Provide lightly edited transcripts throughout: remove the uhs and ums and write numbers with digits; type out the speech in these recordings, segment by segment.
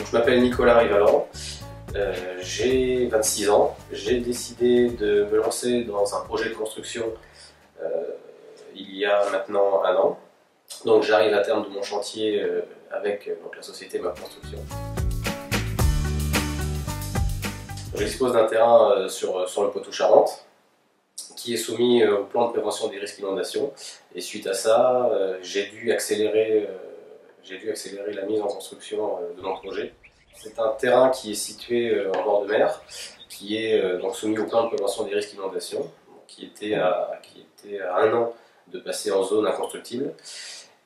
Je m'appelle Nicolas Rivalan, j'ai 26 ans. J'ai décidé de me lancer dans un projet de construction il y a maintenant un an. Donc j'arrive à terme de mon chantier avec la société Ma Construction. Je dispose d'un terrain sur le Poitou-Charentes qui est soumis au plan de prévention des risques d'inondation. Et suite à ça, j'ai dû accélérer la mise en construction de mon projet. C'est un terrain qui est situé en bord de mer, qui est donc soumis au plan de prévention des risques d'inondation, qui était à un an de passer en zone inconstructible.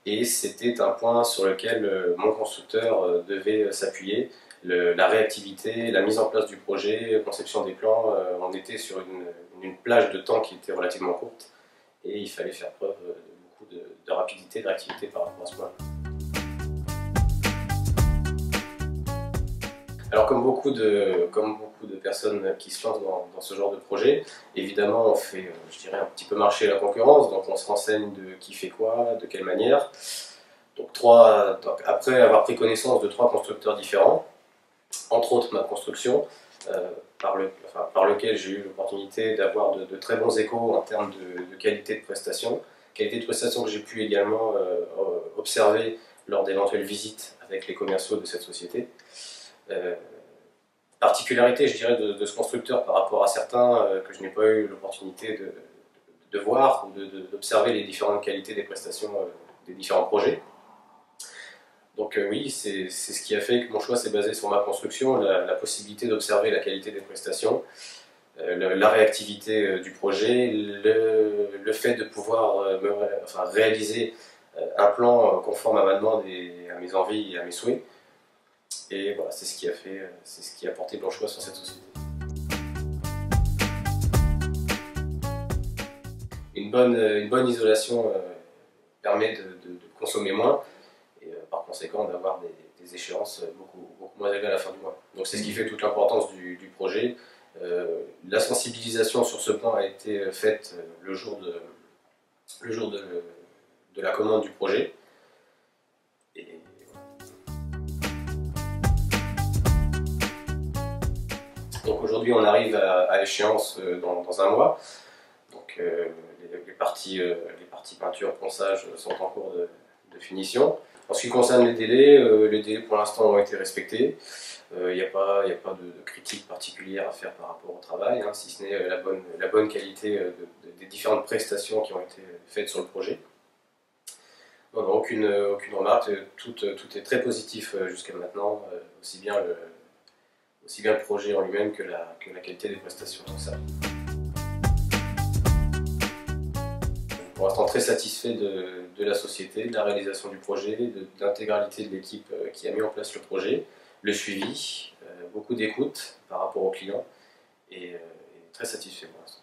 Et c'était un point sur lequel mon constructeur devait s'appuyer. La réactivité, la mise en place du projet, conception des plans, on était sur une plage de temps qui était relativement courte et il fallait faire preuve de beaucoup de rapidité, de réactivité par rapport à ce point-là. Alors comme beaucoup de personnes qui se lancent dans ce genre de projet, évidemment on fait, je dirais, un petit peu marcher la concurrence, donc on se renseigne de qui fait quoi, de quelle manière. Donc après avoir pris connaissance de 3 constructeurs différents, entre autres Ma Construction, par lequel j'ai eu l'opportunité d'avoir de très bons échos en termes de qualité de prestation que j'ai pu également observer lors d'éventuelles visites avec les commerciaux de cette société. Particularité, je dirais, de ce constructeur par rapport à certains que je n'ai pas eu l'opportunité de voir ou d'observer les différentes qualités des prestations des différents projets. Donc oui, c'est ce qui a fait que mon choix s'est basé sur Ma Construction, la possibilité d'observer la qualité des prestations, la réactivité du projet, le fait de pouvoir réaliser un plan conforme à ma demande et à mes envies et à mes souhaits. Et voilà, c'est ce qui a porté mon choix sur cette société. Une bonne isolation permet de consommer moins et par conséquent d'avoir des échéances beaucoup moins élevées à la fin du mois. Donc c'est ce qui fait toute l'importance du projet. La sensibilisation sur ce point a été faite le jour de la commande du projet. Et donc aujourd'hui on arrive à échéance dans un mois. Donc les parties peinture, ponçage sont en cours de finition. En ce qui concerne les délais pour l'instant ont été respectés. Il n'y a pas de critique particulière à faire par rapport au travail, hein, si ce n'est la bonne qualité des différentes prestations qui ont été faites sur le projet. Non, aucune remarque, tout est très positif jusqu'à maintenant, aussi bien le projet en lui-même que la qualité des prestations. Donc ça. Pour l'instant très satisfait de la société, de la réalisation du projet, de l'intégralité de l'équipe qui a mis en place le projet, le suivi, beaucoup d'écoute par rapport aux clients et très satisfait pour l'instant.